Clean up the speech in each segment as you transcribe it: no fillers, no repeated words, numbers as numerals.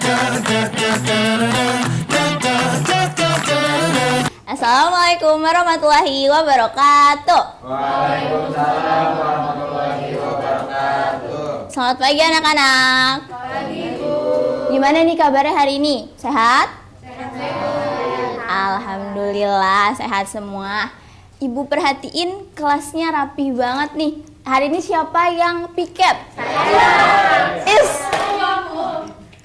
Assalamualaikum warahmatullahi wabarakatuh. Waalaikumsalam warahmatullahi wabarakatuh. Selamat pagi anak-anak. Pagi, Bu. Gimana nih kabarnya hari ini? Sehat? Sehat. Alhamdulillah sehat semua. Ibu perhatiin kelasnya rapi banget nih. Hari ini siapa yang piket? Saya.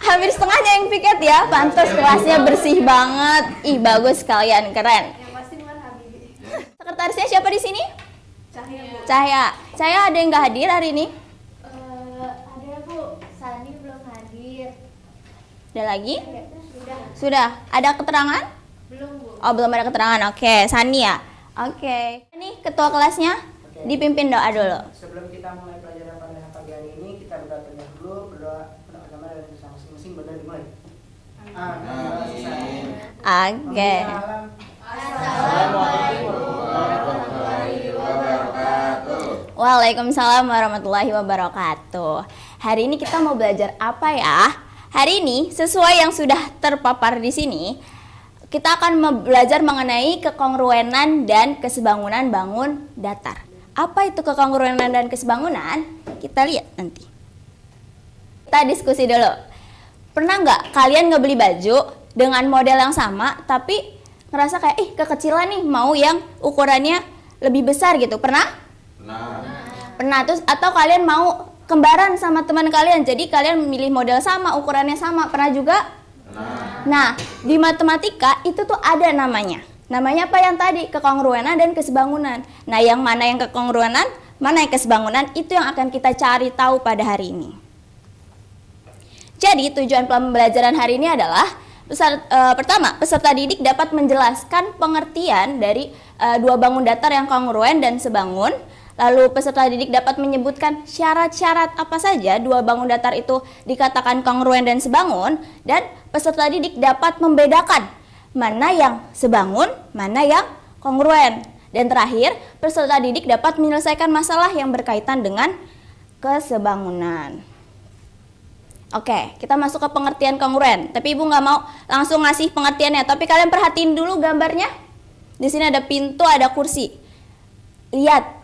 Hampir setengahnya yang piket ya. Pantas kelasnya bersih banget. Ih, bagus kalian, keren. Yang pasti bukan Habibi. Sekretarisnya siapa di sini? Cahaya, Bu. Cahaya ada yang nggak hadir hari ini? Ada, Bu. Sani belum hadir. Ada lagi? Sudah. Sudah. Ada keterangan? Belum, Bu. Oh, belum ada keterangan. Oke, Sani ya. Oke. Ini ketua kelasnya dipimpin doa dulu. Sebelum kita mulai pelajaran pada pagi hari ini, kita berdoa terlebih dahulu, berdoa agama dan dosa masing-masing. Benar dimulai. Amin. Oke. Assalamualaikum warahmatullahi wabarakatuh. Waalaikumsalam warahmatullahi wabarakatuh. Hari ini kita mau belajar apa ya? Hari ini sesuai yang sudah terpapar di sini, kita akan belajar mengenai kekongruenan dan kesebangunan bangun datar. Apa itu kekongruenan dan kesebangunan? Kita lihat nanti. Kita diskusi dulu. Pernah nggak kalian ngebeli baju dengan model yang sama, tapi ngerasa kayak, kekecilan nih, mau yang ukurannya lebih besar gitu? Pernah? Pernah. Terus atau kalian mau kembaran sama teman kalian, jadi kalian memilih model sama, ukurannya sama. Pernah juga? Nah, di matematika itu tuh ada namanya. Namanya apa yang tadi? Kekongruenan dan kesebangunan. Nah, yang mana yang kekongruenan, mana yang kesebangunan, itu yang akan kita cari tahu pada hari ini. Jadi, tujuan pembelajaran hari ini adalah pertama, peserta didik dapat menjelaskan pengertian dari dua bangun datar yang kongruen dan sebangun. Lalu peserta didik dapat menyebutkan syarat-syarat apa saja dua bangun datar itu dikatakan kongruen dan sebangun, dan peserta didik dapat membedakan mana yang sebangun, mana yang kongruen. Dan terakhir, peserta didik dapat menyelesaikan masalah yang berkaitan dengan kesebangunan. Oke, kita masuk ke pengertian kongruen. Tapi Ibu nggak mau langsung ngasih pengertiannya, tapi kalian perhatiin dulu gambarnya. Di sini ada pintu, ada kursi. Lihat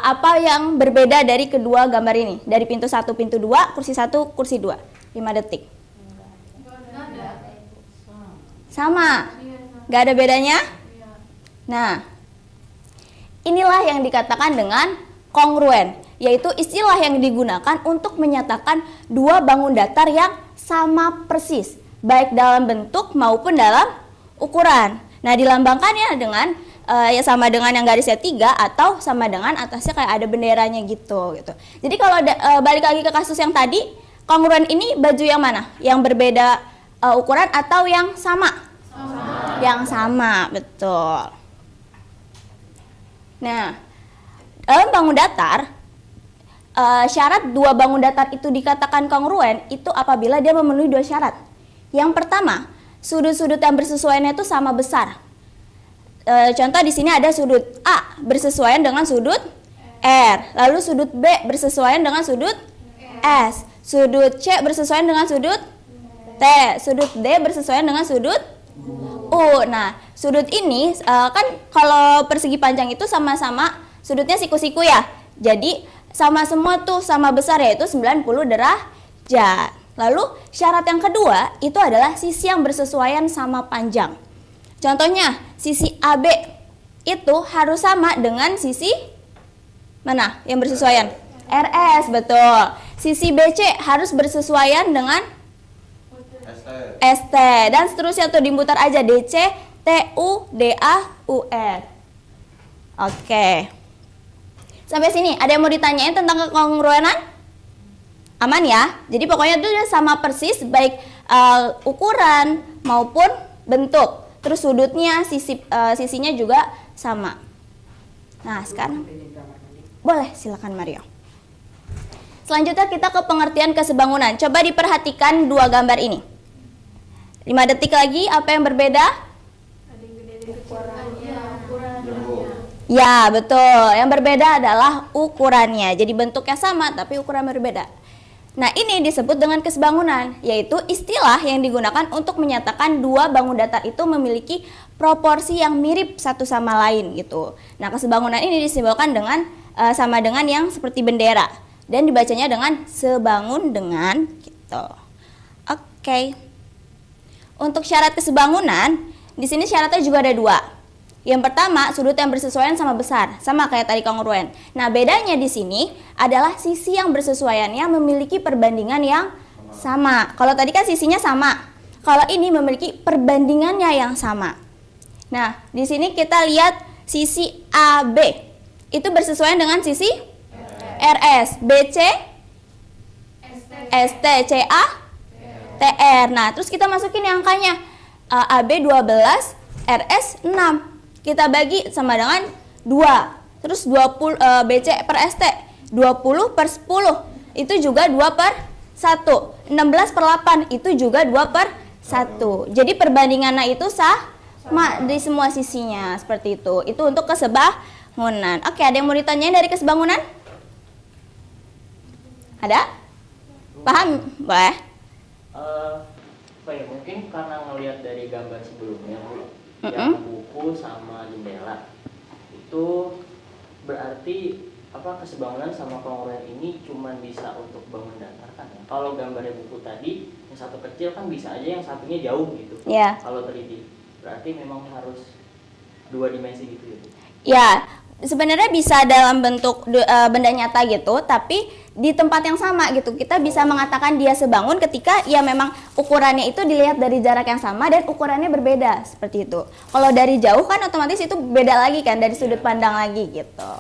apa yang berbeda dari kedua gambar ini. Dari pintu 1, pintu 2, kursi 1, kursi 2. 5 detik. Sama. Nggak ada bedanya? Nah, inilah yang dikatakan dengan kongruen, yaitu istilah yang digunakan untuk menyatakan dua bangun datar yang sama persis, baik dalam bentuk maupun dalam ukuran. Nah, dilambangkannya dengan ya sama dengan yang garisnya 3 atau sama dengan atasnya kayak ada benderanya gitu. Jadi kalau balik lagi ke kasus yang tadi, kongruen ini baju yang mana? Yang berbeda ukuran atau yang sama? Yang sama, betul. Nah, dalam bangun datar, syarat dua bangun datar itu dikatakan kongruen itu apabila dia memenuhi dua syarat. Yang pertama, sudut-sudut yang bersesuaian itu sama besar. Contoh di sini ada sudut A bersesuaian dengan sudut R, lalu sudut B bersesuaian dengan sudut S, sudut C bersesuaian dengan sudut T, sudut D bersesuaian dengan sudut U. Nah, sudut ini kan kalau persegi panjang itu sama-sama sudutnya siku-siku ya. Jadi sama semua tuh sama besar, yaitu 90 derajat. Lalu syarat yang kedua itu adalah sisi yang bersesuaian sama panjang. Contohnya sisi AB itu harus sama dengan sisi mana yang bersesuaian? RS, betul. Sisi BC harus bersesuaian dengan ST. Dan seterusnya tuh dimutar aja, DC, TU, DA, UR. Oke. Sampai sini, ada yang mau ditanyain tentang kekongruenan? Aman ya? Jadi pokoknya itu sama persis, baik ukuran maupun bentuk. Terus sudutnya, sisinya juga sama. Nah, sekarang boleh, silakan Mario. Selanjutnya kita ke pengertian kesebangunan. Coba diperhatikan dua gambar ini. 5 detik lagi, apa yang berbeda? Ya, betul. Yang berbeda adalah ukurannya. Jadi bentuknya sama tapi ukuran berbeda. Nah, ini disebut dengan kesebangunan, yaitu istilah yang digunakan untuk menyatakan dua bangun datar itu memiliki proporsi yang mirip satu sama lain gitu. Nah, kesebangunan ini disimbolkan dengan sama dengan yang seperti bendera dan dibacanya dengan sebangun dengan gitu. Oke. Untuk syarat kesebangunan, di sini syaratnya juga ada dua. Yang pertama, sudut yang bersesuaian sama besar, sama kayak tadi kongruen. Nah, bedanya di sini adalah sisi yang bersesuaiannya memiliki perbandingan yang sama. Kalau tadi kan sisinya sama. Kalau ini memiliki perbandingannya yang sama. Nah, di sini kita lihat sisi AB. Itu bersesuaian dengan sisi RS, BC, ST, CA, TR. Nah, terus kita masukin yang angkanya. AB 12, RS 6. Kita bagi sama dengan 2. Terus 20 BC per ST 20 per 10 itu juga 2 per 1. 16 per 8 itu juga 2 per 1. Jadi perbandingannya itu sama di semua sisinya seperti itu. Itu untuk kesebangunan. Oke, ada yang mau ditanyain dari kesebangunan? Ada? Paham? Boleh? Mungkin karena ngelihat dari gambar sebelumnya, Bu, yang buku sama jendela itu berarti kesebangunan sama kongruen ini cuma bisa untuk bangun datar kan ya? Kalau gambarnya buku tadi yang satu kecil kan bisa aja yang satunya jauh gitu. Yeah. Kalau 3D berarti memang harus 2 dimensi gitu ya, Bu? Ya, sebenarnya bisa dalam bentuk benda nyata gitu, tapi di tempat yang sama gitu. Kita bisa mengatakan dia sebangun ketika ya memang ukurannya itu dilihat dari jarak yang sama dan ukurannya berbeda seperti itu. Kalau dari jauh kan otomatis itu beda lagi kan, dari sudut pandang lagi gitu.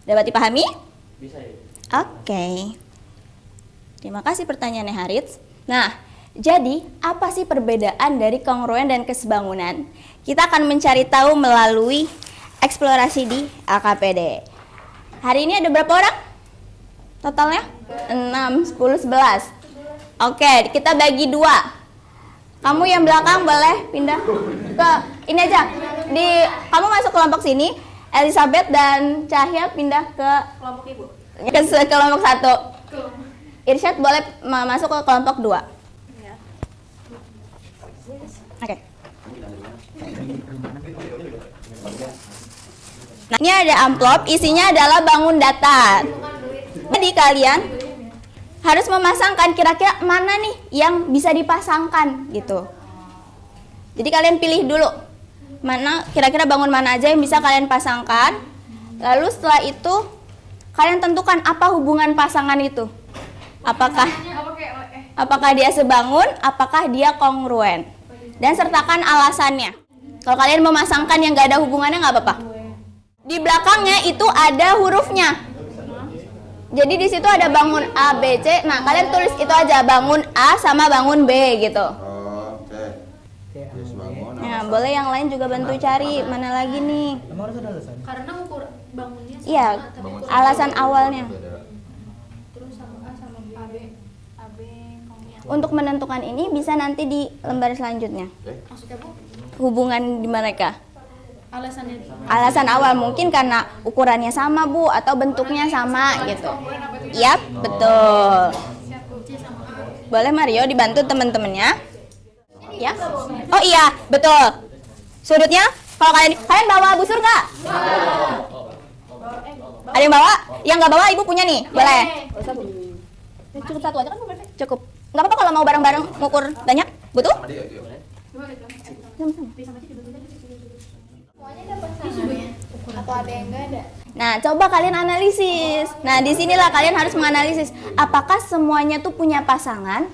Dapat dipahami? Bisa ya. Oke. Terima kasih pertanyaannya Harits. Nah, jadi apa sih perbedaan dari kongruen dan kesebangunan? Kita akan mencari tahu melalui eksplorasi di AKPD. Hari ini ada berapa orang? Totalnya? 6, 10, 11. Oke, kita bagi 2. Kamu yang belakang boleh pindah ke ini aja. Kamu masuk kelompok sini. Elizabeth dan Cahya pindah ke kelompok ibu. Ke kelompok 1. Irsyad boleh masuk ke kelompok 2. Oke. Nah, ini ada amplop, isinya adalah bangun datar. Jadi kalian harus memasangkan kira-kira mana nih yang bisa dipasangkan gitu. Jadi kalian pilih dulu mana kira-kira bangun mana aja yang bisa kalian pasangkan. Lalu setelah itu kalian tentukan apa hubungan pasangan itu. Apakah dia sebangun, apakah dia kongruen. Dan sertakan alasannya. Kalau kalian memasangkan yang gak ada hubungannya nggak apa-apa. Di belakangnya itu ada hurufnya. Jadi di situ ada bangun A, B, C. Nah, kalian tulis itu aja, bangun A sama bangun B gitu. Oke. Yes, bangun. Nah, boleh yang lain juga bantu cari mana lagi nih. Karena ukur bangunnya sama Iya, tapi alasan awalnya. terus sama A sama AB kongruen. Untuk menentukan ini bisa nanti di lembar selanjutnya. Maksudnya Bu, Hubungan di mereka. alasannya Alasan awal mungkin karena ukurannya sama, Bu, atau bentuknya sama gitu. Yap, betul. C sama A. Boleh Mario dibantu teman-temannya? Ya. Oh iya, betul. Sudutnya kalau kalian bawa busur nggak? Ada yang bawa? Yang nggak bawa ibu punya nih, boleh. Cukup satu aja kan Bu? Cukup. Nggak apa-apa kalau mau bareng-bareng ngukur banyak. Butuh? Sama-sama. Semuanya dapat sama atau ada yang enggak ada? Nah, coba kalian analisis. Nah, disinilah kalian harus menganalisis apakah semuanya tuh punya pasangan.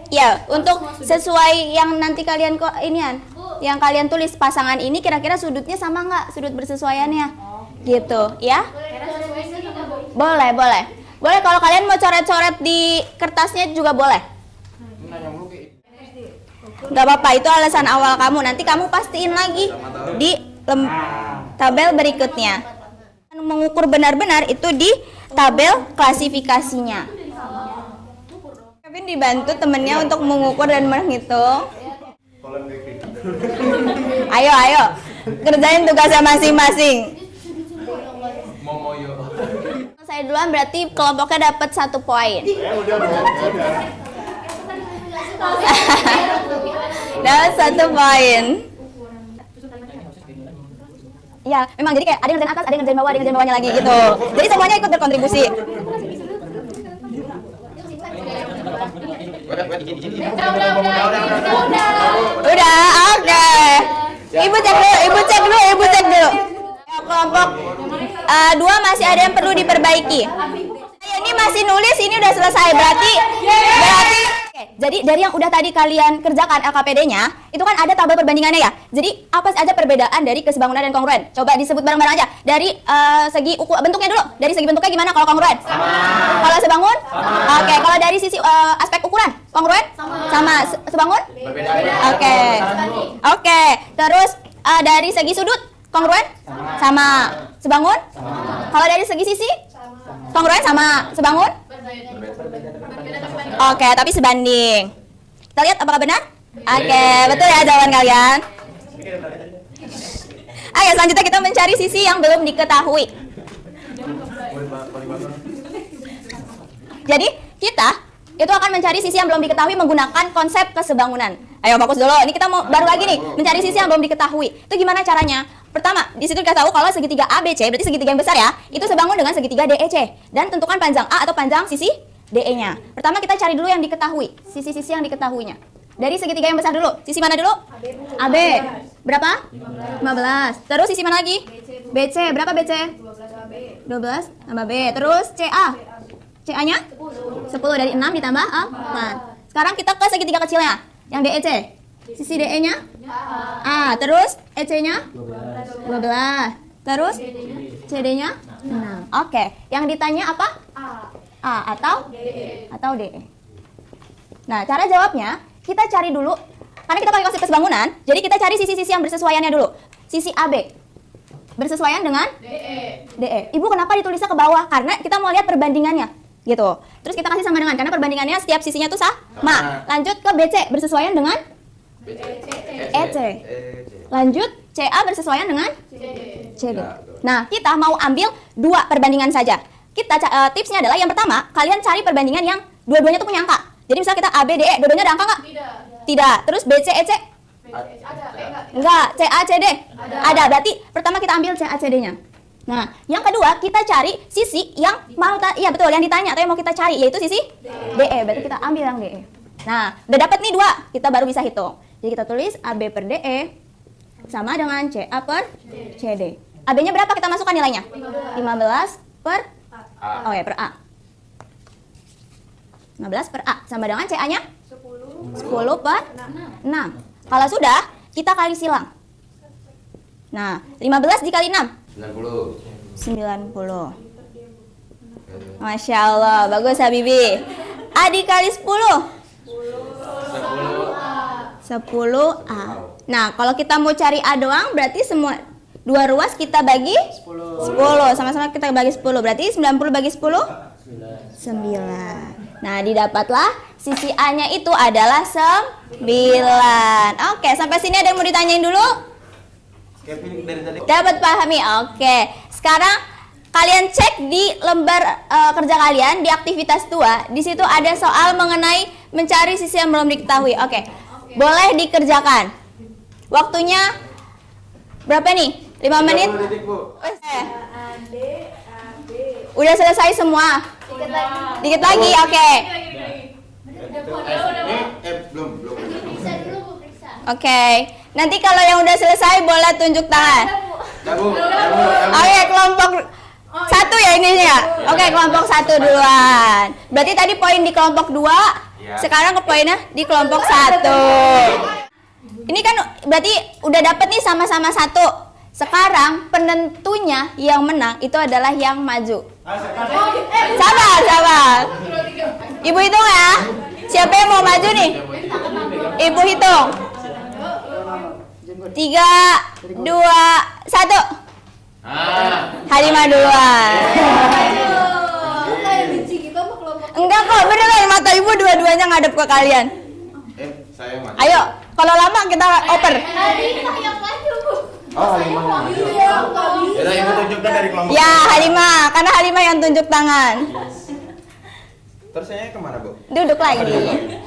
Ya, untuk sesuai yang nanti kalian yang kalian tulis pasangan ini kira-kira sudutnya sama nggak, sudut bersesuaiannya, gitu, ya? Boleh, boleh. Boleh kalau kalian mau coret-coret di kertasnya juga boleh. Nggak apa-apa, itu alasan awal kamu. Nanti kamu pastiin lagi di tabel berikutnya. Mengukur benar-benar itu di tabel klasifikasinya. Kevin dibantu temennya untuk mengukur dan menghitung. Ayo, kerjain tugasnya masing-masing. Saya duluan berarti kelompoknya dapat 1 poin. Dapat 1 poin. Ya, memang jadi kayak ada yang ngerjain atas, ada yang ngerjain bawah, ada yang ngerjain bawahnya lagi gitu. Jadi semuanya ikut berkontribusi. Udah, oke. Ibu cek dulu. Kelompok 2 masih ada yang perlu diperbaiki. Ini masih nulis, ini udah selesai. Berarti oke, jadi dari yang udah tadi kalian kerjakan LKPD-nya, itu kan ada tabel perbandingannya ya. Jadi apa aja perbedaan dari kesebangunan dan kongruen? Coba disebut bareng-bareng aja. Dari segi bentuknya dulu. Dari segi bentuknya gimana kalau kongruen? Kalau sebangun? Oke, kalau dari sisi aspek ukuran, kongruen? Sama. Sebangun? Oke. Terus dari segi sudut, kongruen? Sama. Sebangun? Kalau dari segi sisi? Kongruen sama. Sebangun? Oke, tapi sebanding. Kita lihat apakah benar? Oke, betul ya jawaban kalian. Ayo selanjutnya kita mencari sisi yang belum diketahui. Jadi kita itu akan mencari sisi yang belum diketahui menggunakan konsep kesebangunan. Ayo fokus dulu. Ini kita mau baru lagi nih mencari sisi yang belum diketahui. Itu gimana caranya? Pertama, di situ kita tahu kalau segitiga ABC berarti segitiga yang besar ya, itu sebangun dengan segitiga DEC. Dan tentukan panjang A atau panjang sisi DE-nya. Pertama kita cari dulu yang diketahui, sisi-sisi yang diketahuinya. Dari segitiga yang besar dulu. Sisi mana dulu? AB. Berapa? 15. Terus sisi mana lagi? BC. Berapa BC? 12 tambah B. Terus CA. CA-nya? 10 dari 6 ditambah 4. Sekarang kita ke segitiga kecilnya, yang DEC. Sisi DE-nya? A. Terus EC-nya? 12. Terus CD-nya? 6. Oke. Yang ditanya apa? A atau DE. Nah, cara jawabnya kita cari dulu, karena kita pakai konsep kesebangunan, jadi kita cari sisi-sisi yang bersesuaiannya dulu. Sisi AB bersesuaian dengan DE. Ibu kenapa ditulisnya ke bawah? Karena kita mau lihat perbandingannya, gitu. Terus kita kasih sama dengan, karena perbandingannya setiap sisinya tuh sama. Lanjut ke BC bersesuaian dengan EC. Lanjut CA bersesuaian dengan CD. Nah, kita mau ambil 2 perbandingan saja. Kita tipsnya adalah yang pertama, kalian cari perbandingan yang dua-duanya tuh punya angka. Jadi misalnya kita AB DE, dua-duanya ada angka nggak? Tidak. Terus BC EC? Enggak. CA CD? Ada. Berarti pertama kita ambil CA CD-nya. Nah, yang kedua kita cari sisi yang mau iya betul yang ditanya atau yang mau kita cari, yaitu sisi DE. Berarti kita ambil yang DE. Nah, udah dapat nih 2, kita baru bisa hitung. Jadi kita tulis AB per DE sama dengan CA per CD. AB-nya berapa kita masukkan nilainya? 15 per A. Oh ya, per A. 15 per A sama dengan CA-nya? 10 per 6. Kalau sudah, kita kali silang. Nah, 15 dikali 6? 90. Masya Allah, bagus Habibi. A dikali 10? 10A. Nah, kalau kita mau cari A doang, berarti semua 2 ruas kita bagi 10. Sama-sama kita bagi 10. Berarti 90 bagi 10? 9. Nah, didapatlah sisi A-nya itu adalah 9. Oke, sampai sini ada yang mau ditanyain dulu? Dapat pahami? Oke. Sekarang kalian cek di lembar kerja kalian di aktivitas 2. Di situ ada soal mengenai mencari sisi yang belum diketahui. Oke. Boleh dikerjakan. Waktunya berapa nih? 5 menit? Udah selesai semua? Dikit lagi, oke. Belum. Oke. Nanti kalau yang udah selesai boleh tunjuk tangan. Oke, kelompok 1 ya ininya ya? Oke, kelompok 1 duluan. Berarti tadi poin di kelompok 2. Sekarang ke poinnya di kelompok 1. Ini kan berarti udah dapet nih sama-sama 1. Sekarang penentunya yang menang itu adalah yang maju. Sabar. Ibu hitung ya. Siapa yang mau maju nih? Ibu hitung. 3, 2, 1. Halimah duluan. Enggak kok, beneran mata ibu dua-duanya ngadep ke kalian. Saya maju. Ayo, kalau lama kita oper. Oh, Halimah yang maju. Yaudah, ibu tunjukkan dari kelompok. Ya, Halimah, karena Halimah yang tunjuk tangan. Terus saya kemana, Bu? Duduk lagi. Duduk lagi.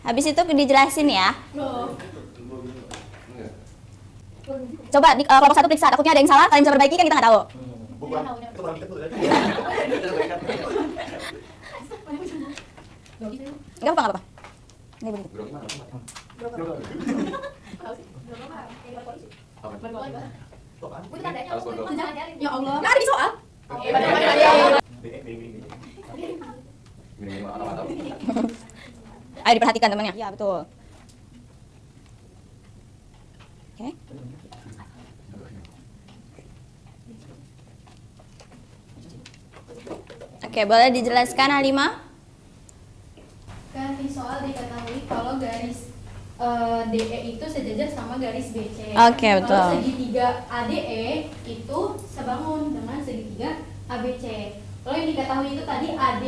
Habis itu dijelasin ya. Enggak. Coba di kelompok satu periksa, takutnya ada yang salah, kalian bisa perbaiki kan kita nggak tahu. Bukan. Itu kurang kita tuh. Nggak apa-apa. Ini begitu. Grogi mana? Apa? Alas bodoh. Ya Allah. Nggak ada di soal. Gini-gini mata-mata. Ayo diperhatikan temannya. Ya betul. Oke. Oke, boleh dijelaskan Halimah? Kan di soal diketahui kalau garis DE itu sejajar sama garis BC. Oke, betul. Kalau segitiga ADE itu sebangun dengan segitiga ABC. Kalau yang diketahui itu tadi AD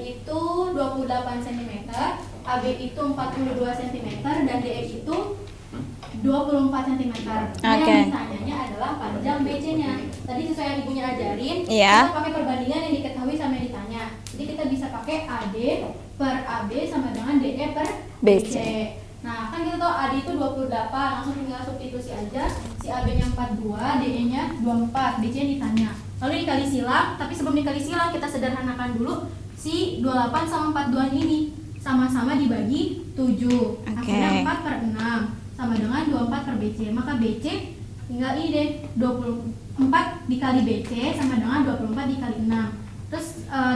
itu 28 cm, AB itu 42 cm, dan DE itu 24 cm. Nah, Oke. yang ditanyanya adalah panjang BC-nya. Tadi sesuai yang ibunya ajarin, Iya. kita pakai perbandingan yang diketahui sama yang ditanya. Jadi kita bisa pakai AD per AB sama dengan DE per BC. Nah, kan kita tahu AD itu 28, langsung tinggal substitusi aja. Si AB-nya 42, DE-nya 24, BC-nya ditanya. Lalu dikali silang, tapi sebelum dikali silang kita sederhanakan dulu si 28 sama 42 ini. Sama-sama dibagi 7. Hasilnya 4 per 6 sama dengan 24 per BC. Maka BC tinggal ini deh, 24 dikali BC sama dengan 24 dikali 6. Terus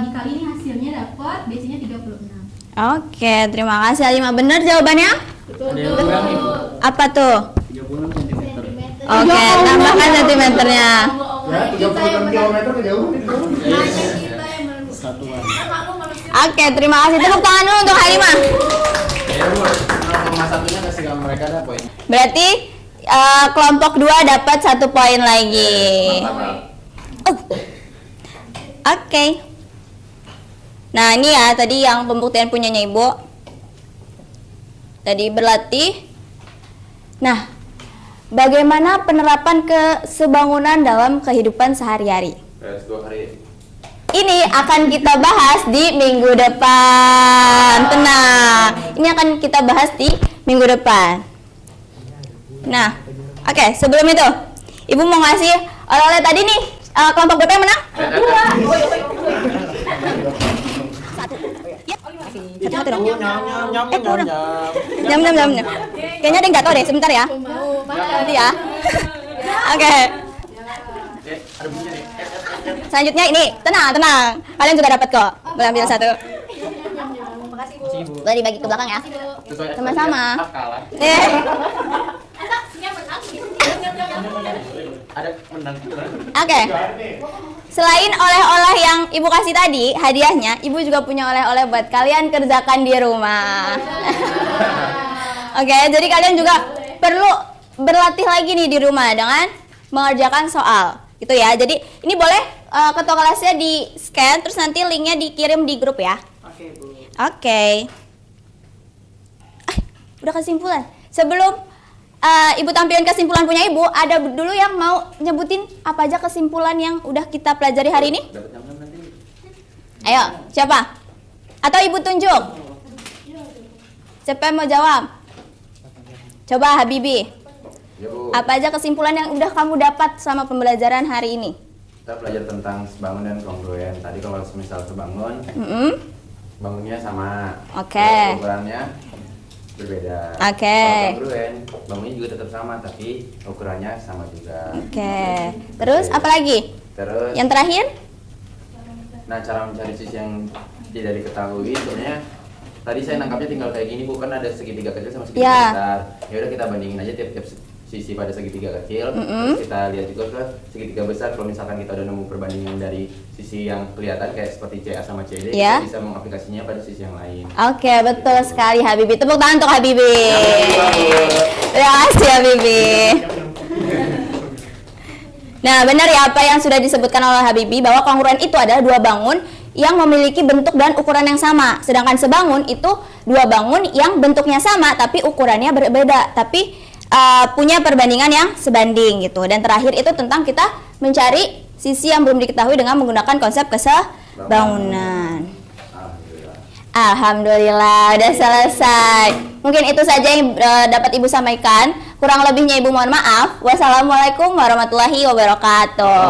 dikali ini hasilnya dapat BC-nya 36. Oke, terima kasih Halimah. Benar jawabannya? Ada yang kurang nih, Bu. Apa tuh? 36 cm. Oke, tambahkan sentimeternya. Ya, 36 km kejauhan itu. Satuan. Oke, terima kasih. Tepuk tangan dulu untuk Halimah. Ya, Bu. 0,1-nya kasih ke mereka dah poin. Berarti kelompok 2 dapat 1 poin lagi. Oke. Nah, ini ya tadi yang pembuktian punyanya Ibu. Tadi berlatih. Nah, bagaimana penerapan kesebangunan dalam kehidupan sehari-hari? 2 hari. Ini akan kita bahas di minggu depan. Tenang. Ini akan kita bahas di minggu depan. Nah, oke, sebelum itu, Ibu mau ngasih oleh-oleh tadi nih. Kelompok berapa yang menang? 1. Satu dong. Kurang. Nyam. Kayaknya ada yang jatuh deh, sebentar ya. Nanti ya. Oke. Ada bunyinya nih. Selanjutnya ini, tenang. Kalian juga dapat kok. Boleh ambil satu. Boleh dibagi ke belakang ya. Sesuai Sama-sama. kalah. Ada menang. Oke. Selain oleh-oleh yang Ibu kasih tadi, hadiahnya, Ibu juga punya oleh-oleh buat kalian kerjakan di rumah. Oke, jadi kalian juga perlu berlatih lagi nih di rumah dengan mengerjakan soal. Gitu ya. Jadi ini boleh ketua kelasnya di scan, terus nanti linknya dikirim di grup ya. Oke, Bu. Oke. Udah kesimpulan. Sebelum Ibu tampilkan kesimpulan punya Ibu, ada dulu yang mau nyebutin apa aja kesimpulan yang udah kita pelajari hari ini? Dapat nyam-nyam nanti. Ayo, siapa? Atau Ibu tunjuk? Siapa yang mau jawab? Coba Habibi. Ya, Bu. Apa aja kesimpulan yang udah kamu dapat sama pembelajaran hari ini? Kita belajar tentang sebangun dan kongruen. Tadi kalau misal sebangun, bangunnya sama. Oke. Ukurannya berbeda. Oke. Kalau kongruen, bangunnya juga tetap sama, tapi ukurannya sama juga. Oke. Terus Oke. apa lagi? Terus, Yang terakhir? nah cara mencari sisi yang tidak diketahui, sebenarnya tadi saya nangkapnya tinggal kayak gini, Bu, kan ada segitiga kecil sama segitiga Ya. besar. Ya udah kita bandingin aja tiap-tiap sisi pada segitiga kecil. Terus kita lihat juga ke segitiga besar. Kalau misalkan kita udah nemu perbandingan dari sisi yang kelihatan kayak seperti CA sama CD, Ya. kita bisa mengaplikasinya pada sisi yang lain. Oke, betul sekali Habibi. Tepuk tangan untuk Habibi. Terima kasih Habibi. Nah, benar ya apa yang sudah disebutkan oleh Habibi bahwa kongruen itu adalah dua bangun yang memiliki bentuk dan ukuran yang sama. Sedangkan sebangun itu 2 bangun yang bentuknya sama tapi ukurannya berbeda, tapi punya perbandingan yang sebanding gitu. Dan terakhir itu tentang kita mencari sisi yang belum diketahui dengan menggunakan konsep kesebangunan. Alhamdulillah udah selesai. Mungkin itu saja yang dapat Ibu sampaikan. Kurang lebihnya Ibu mohon maaf. Wassalamualaikum warahmatullahi wabarakatuh.